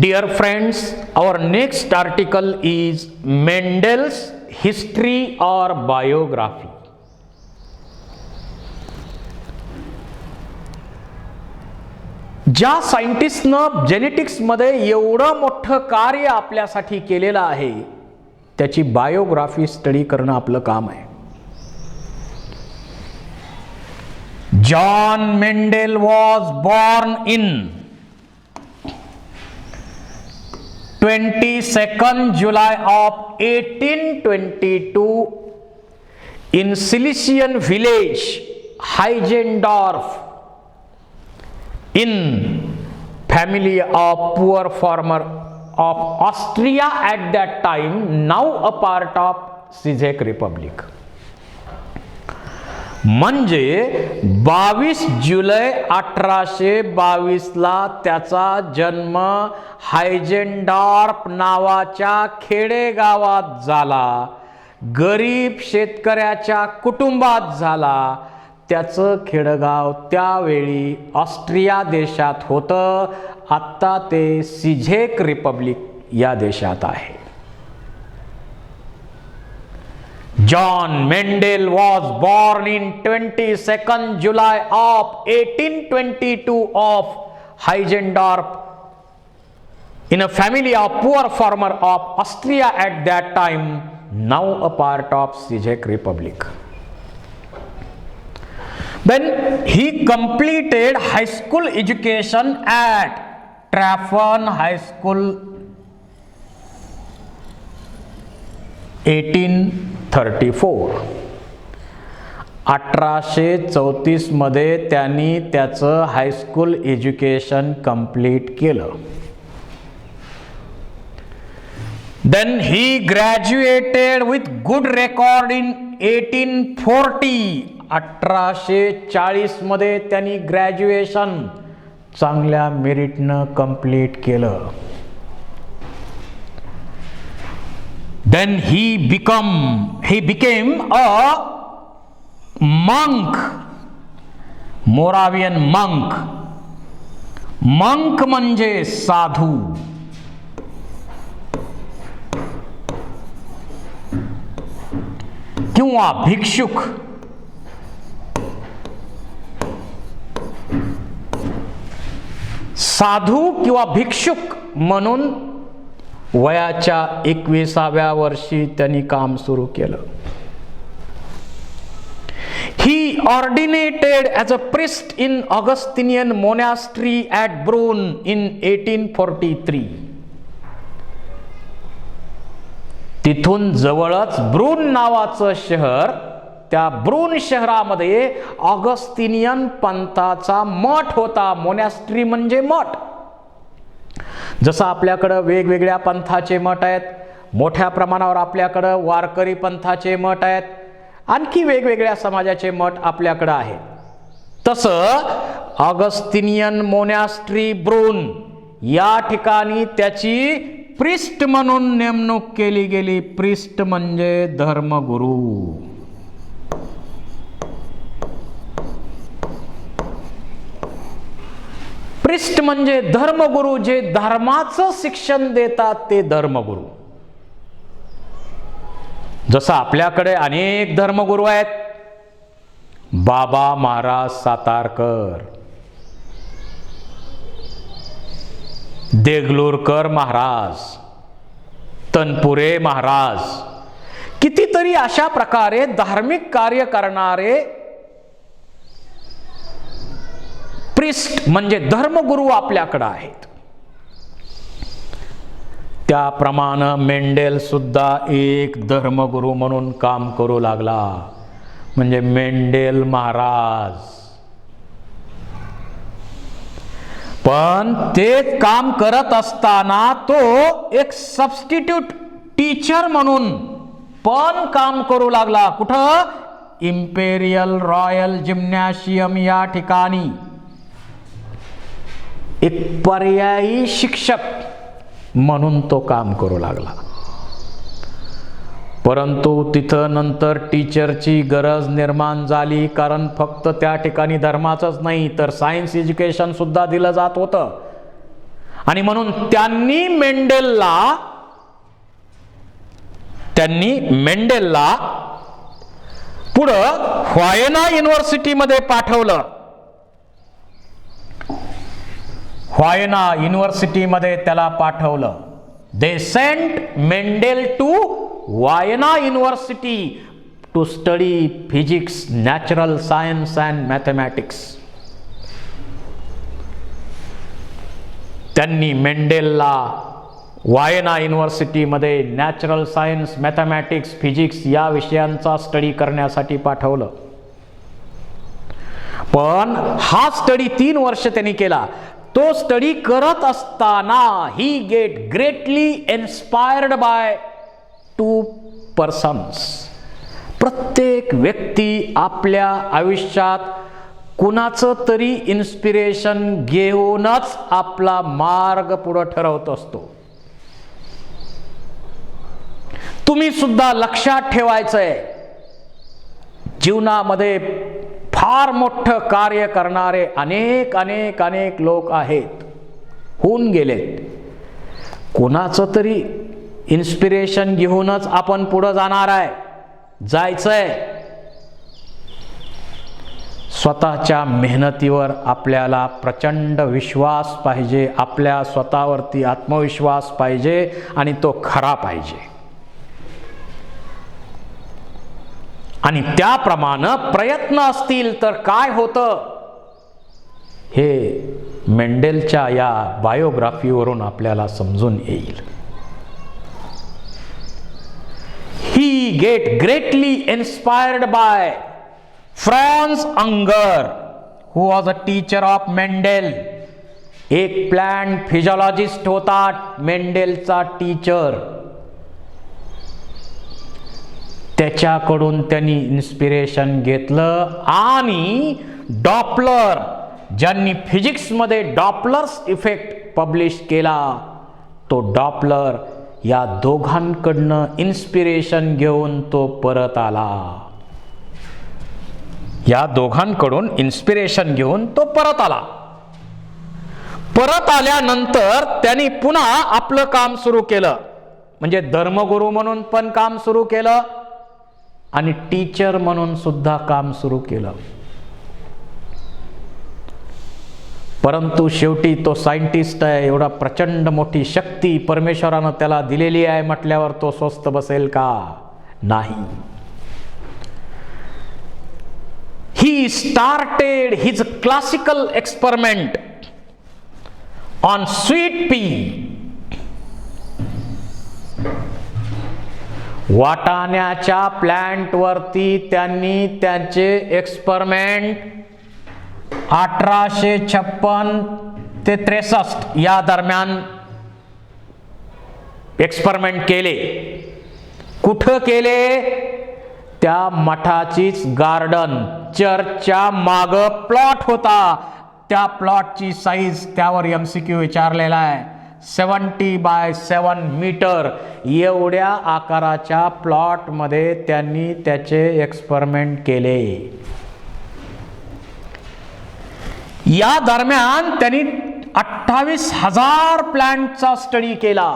Dear friends, our next article is Mendel's history or biography. ज्या सायंटिस्टनं जेनेटिक्समध्ये एवढं मोठं कार्य आपल्यासाठी केलेलं आहे त्याची बायोग्राफी स्टडी करणं आपलं काम आहे. John Mendel was born in 22nd July of 1822 in Silesian village Heigendorf in family of poor farmer of Austria at that time, now a part of Czech Republic. म्हणजे 22 जुलै 1822 ला त्याचा जन्म हायजेनडॉर्फ नावाच्या खेडेगावात झाला. गरीब शेतकऱ्याच्या कुटुंबात झाला. त्याचं खेडगाव त्यावेळी ऑस्ट्रिया देशात होतं. आत्ता ते सिझेक रिपब्लिक या देशात आहे. John Mendel was born in 22nd July of 1822 of Heigendorf in a family of poor farmer of Austria at that time, now a part of Czech Republic. Then he completed high school education at Trafford High School 1834. 1834 मध्ये त्यांनी त्याचं high school education complete केलं. Then he graduated with good record in 1840. 1840 मध्ये त्यांनी graduation चांगल्या मेरिटनं complete केलं. Then he became a monk, Moravian monk. Monk म्हणजे साधू. किंवा भिक्षुक. साधू किंवा भिक्षुक म्हणून वयाच्या 21व्या वर्षी त्यांनी काम सुरू केलं. He ordinated as a priest in Augustinian monastery at Brunn in 1843. तिथून जवळच ब्रून नावाचं शहर, त्या ब्रून शहरामध्ये ऑगस्टिनियन पंथाचा मठ होता. मोनॅस्ट्री म्हणजे मठ. जसं आपल्याकडं वेगवेगळ्या पंथाचे मठ आहेत, मोठ्या प्रमाणावर आपल्याकडं वारकरी पंथाचे मठ आहेत, आणखी वेगवेगळ्या समाजाचे मठ आपल्याकडं आहेत. तसं ऑगस्टिनियन मोनॅस्ट्री ब्रून या ठिकाणी त्याची प्रिस्ट म्हणून नेमणूक केली गेली. प्रिस्ट म्हणजे धर्मगुरू. प्रिस्ट म्हणजे धर्मगुरू, जे धर्माचं शिक्षण देतात ते धर्मगुरू. जसं आपल्याकडे अनेक धर्मगुरू आहेत. बाबा महाराज सातारकर, देगलूरकर महाराज, तनपुरे महाराज, कितीतरी अशा प्रकारे धार्मिक कार्य करणारे प्रिस्ट म्हणजे धर्मगुरू आपल्याकडे आहेत. त्याप्रमाणे मेंडेल सुद्धा एक धर्मगुरू म्हणून काम करू लागला. म्हणजे मेंडेल महाराज. पण ते काम करत असताना तो एक सबस्टिट्यूट टीचर म्हणून पण काम करू लागला. कुठं? इम्पेरियल रॉयल जिम्नॅशियम या ठिकाणी एक पर्यायी शिक्षक म्हणून तो काम करू लागला. परंतु तिथं नंतर टीचरची गरज निर्माण झाली, कारण फक्त त्या ठिकाणी धर्माचंच नाही तर सायन्स एज्युकेशन सुद्धा दिलं जात होतं. आणि म्हणून त्यांनी मेंडेलला पुढं व्हायना युनिव्हर्सिटीमध्ये पाठवलं. व्हायना युनिव्हर्सिटीमध्ये त्याला पाठवलं. They sent Mendel to Vienna university to study physics, natural science and mathematics. त्यांनी मेंडेलला व्हायना युनिव्हर्सिटीमध्ये नॅचरल सायन्स, मॅथमॅटिक्स, फिजिक्स या विषयांचा स्टडी करण्यासाठी पाठवलं. पण हा स्टडी 3 वर्ष त्यांनी केला. तो स्टडी करत असताना he get greatly inspired by 2 persons. प्रत्येक व्यक्ती आपल्या आयुष्यात कुणाचं तरी इन्स्पिरेशन घेऊनच आपला मार्ग पुढे ठरवत असतो. तुम्ही सुद्धा लक्षात ठेवायचंय, जीवनामध्ये फार मोठं कार्य करणारे अनेक अनेक अनेक लोक आहेत, होऊन गेलेत. कोणाचं तरी इन्स्पिरेशन घेऊनच आपण पुढे जाणार आहे, जायचंय. स्वतःच्या मेहनतीवर आपल्याला प्रचंड विश्वास पाहिजे, आपल्या स्वतःवरती आत्मविश्वास पाहिजे आणि तो खरा पाहिजे. आणि त्याप्रमाणे प्रयत्न असतील तर काय होतं हे मेंडेलच्या या बायोग्राफीवरून आपल्याला समजून येईल. He get greatly inspired by Franz Unger, who was a teacher of Mendel. एक प्लांट फिजियोलॉजिस्ट होता मेंडेलचा टीचर. त्याच्याकडून त्यांनी इन्स्पिरेशन घेतलं आणि डॉपलर, ज्यांनी फिजिक्समध्ये डॉपलर्स इफेक्ट पब्लिश केला, तो डॉपलर या दोघांकडनं इन्स्पिरेशन घेऊन तो परत आला. या दोघांकडून इन्स्पिरेशन घेऊन तो परत आला. परत आल्यानंतर त्यांनी पुन्हा आपलं काम सुरू केलं. म्हणजे धर्मगुरू म्हणून पण काम सुरू केलं आणि टीचर म्हणून सुद्धा काम सुरू केलं. परंतु शेवटी तो सायंटिस्ट आहे, एवढा प्रचंड मोठी शक्ती परमेश्वरानं त्याला दिलेली आहे म्हटल्यावर तो स्वस्थ बसेल का? नाही. He started his classical experiment on sweet pea. वाटाण्याच्या प्लांट वरती त्यांनी त्यांचे एक्सपेरिमेंट 1856 ते 63 या दरम्यान एक्सपेरिमेंट केले. कुठं केले? त्या मठाचीच गार्डन, चर्चच्या माग प्लॉट होता. त्या प्लॉटची साईज त्यावर MCQ विचारलेला आहे. 70 बाय 7 मीटर एवढ्या आकाराच्या प्लॉट मध्ये त्यांनी त्याचे एक्सपेरिमेंट केले. या दरम्यान त्यांनी 28,000 प्लांटचा स्टडी केला.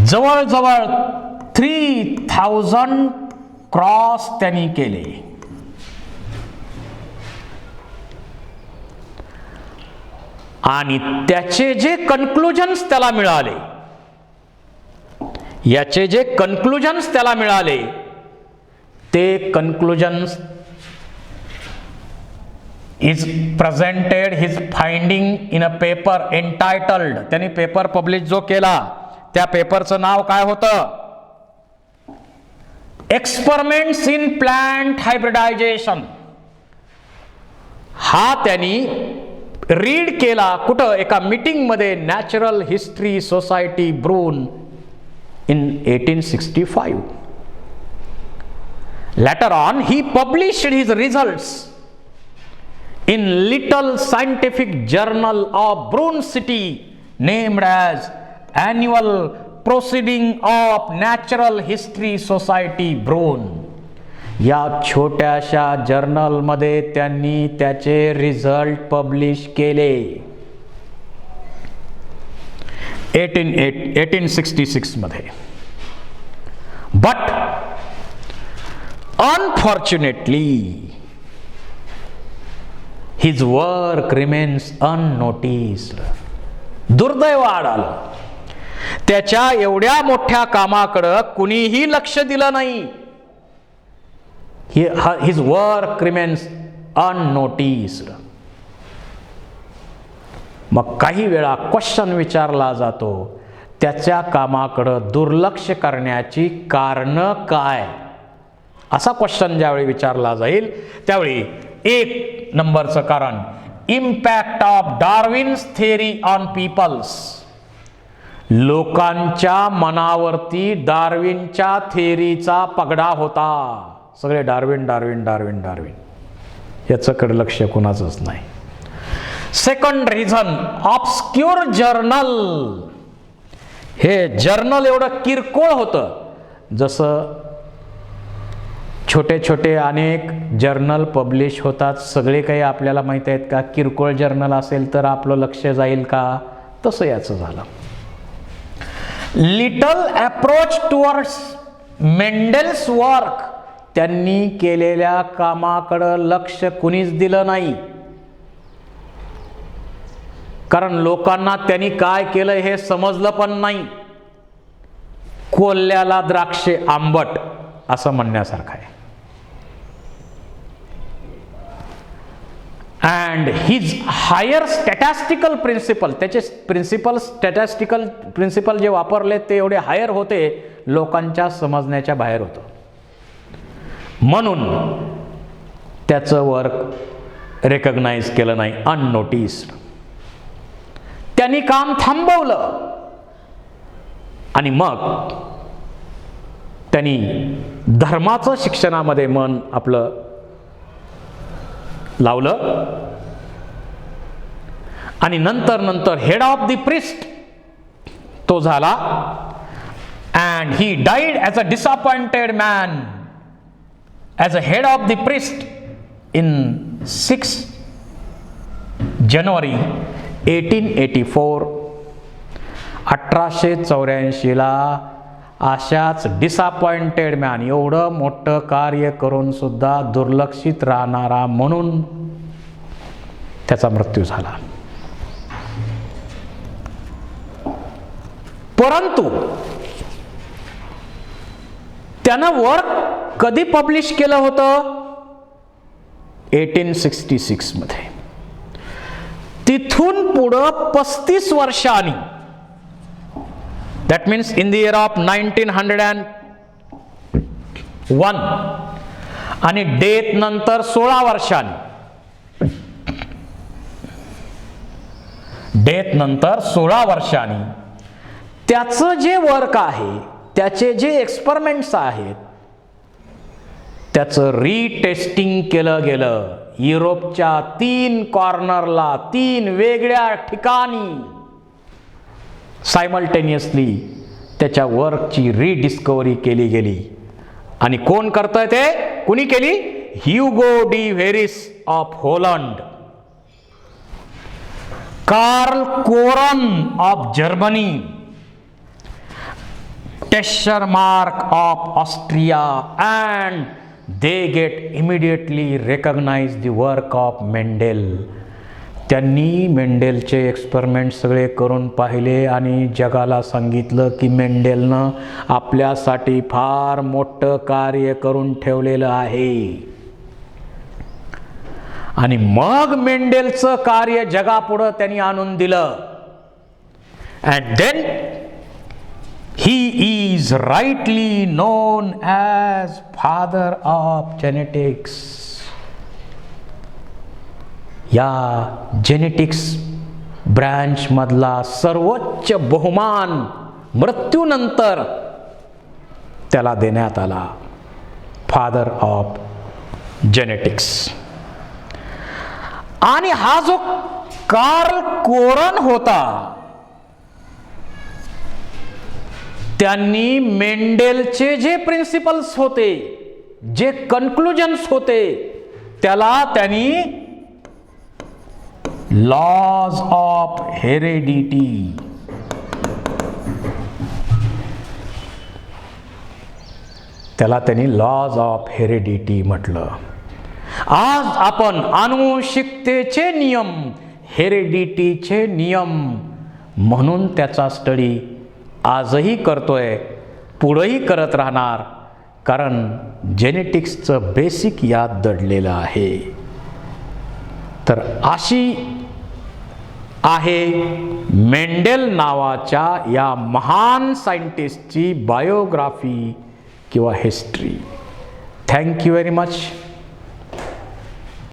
जवळजवळ 3000 क्रॉस त्यांनी केले. आणि त्याचे जे कन्क्लुजन्स त्याला मिळाले, याचे जे कन्क्लुजन्स त्याला मिळाले, ते conclusions is presented his finding in a paper entitled. त्यांनी पेपर पब्लिश जो केला त्या पेपरचं नाव काय होतं? Experiments in plant hybridization. हा त्यांनी रीड केला कुठं? एका मीटिंग मध्ये, natural history society Brunn in 1865. Later on he published his results in little scientific journal of Broun City named as Annual Proceeding of Natural History Society Broun. या छोट्याशा जर्नलमध्ये त्यांनी त्याचे रिझल्ट पब्लिश केले 1866 मध्ये. But unfortunately his work remains unnoticed. दुर्दैव आढळलं, त्याच्या एवढ्या मोठ्या कामाकडे कुणीही लक्ष दिलं नाही. His work remains unnoticed. मग काही वेळा क्वेश्चन विचारला जातो, त्याच्या कामाकडे दुर्लक्ष करण्याची कारणं काय, असा क्वेश्चन ज्यावेळी विचारला जाईल त्यावेळी 1 नंबरचं कारण, impact of Darwin's theory on peoples. लोकांच्या मनावरती डार्विनच्या थेअरीचा पगडा होता. सगळे डार्विन डार्विन डार्विन डार्विन, याच्याकडे लक्ष कोणाचंच नाही. Second reason, ऑब्स्क्युअर journal. हे जर्नल एवढं किरकोळ होतं, जसं छोटे छोटे अनेक जर्नल पब्लिश होतात, सगळे काही आपल्याला माहीत आहेत का? किरकोळ जर्नल असेल तर आपलं लक्ष जाईल का? तसं याचं झालं. Little approach towards Mendel's work. त्यांनी केलेल्या कामाकडं लक्ष कुणीच दिलं नाही, कारण लोकांना त्यांनी काय केलं हे समजलं पण नाही. कोल्ह्याला द्राक्षे आंबट असं म्हणण्यासारखं आहे. And his higher statistical principle, त्याचे स्टॅटिस्टिकल प्रिन्सिपल जे वापरले ते एवढे हायर होते, लोकांच्या समजण्याच्या बाहेर होतं. म्हणून त्याचं वर्क रेकग्नाइज केलं नाही, अननोटिस्ड. त्यांनी काम थांबवलं आणि मग त्यांनी धर्माचं शिक्षणामध्ये मन आपलं लावलं आणि नंतर हेड ऑफ द प्रिस्ट तो झाला. And he died as a disappointed man as a head of the priest in 6 जानेवारी 1884. 1884 ला अशाच डिसअपॉइंटेड मॅन, एवढं मोठं कार्य करून सुद्धा दुर्लक्षित राहणारा म्हणून त्याचा मृत्यू झाला. परंतु त्यानं वर्क कधी पब्लिश केलं होतं? 1866 मध्ये. तिथून पुढं 35 वर्षांनी, that means in the year of 1901, आणि डेथ नंतर 16 वर्षांनी, डेथ नंतर 16 वर्षांनी त्याचं जे वर्क आहे, त्याचे जे एक्सपेरिमेंट्स आहेत, त्याचं रिटेस्टिंग केलं गेलं. युरोपच्या 3 कॉर्नरला 3 वेगळ्या ठिकाणी सायमल्टेनियसली त्याच्या वर्कची रिडिस्कवरी केली गेली. आणि कोण करतंय ते? कुणी केली? Hugo de Vries of Holland, Karl Correns of Germany, Tschermak of Austria, and they get immediately recognize the work of Mendel. त्यांनी मेंडेलचे एक्सपेरिमेंट सगळे करून पाहिले आणि जगाला सांगितलं की मेंडेलनं आपल्यासाठी फार मोठं कार्य करून ठेवलेलं आहे. आणि मग मेंडेलचं कार्य जगापुढं त्यांनी आणून दिलं. and then he is rightly known as father of genetics. या जेनेटिक्स ब्रँच मधला सर्वोच्च बहुमान मृत्यूनंतर त्याला देण्यात आला, फादर ऑफ जेनेटिक्स. आणि हा जो कार्ल कोरन होता, त्यांनी मेंडेलचे जे प्रिन्सिपल्स होते जे कन्क्लुजन्स होते त्याला त्यांनी लॉज ऑफ हेरेडिटी, त्याला त्यांनी लॉज ऑफ हेरेडिटी म्हटलं. आज आपण आनुवंशिकतेचे नियम, हेरेडिटीचे नियम म्हणून त्याचा स्टडी आजही करतोय, पुढेही करत राहणार, कारण जेनेटिक्सचं बेसिक याद दडलेलं आहे. तर अशी आहे मेंडेल नावाच्या या महान सायंटिस्टची बायोग्राफी किंवा history. Thank you very much.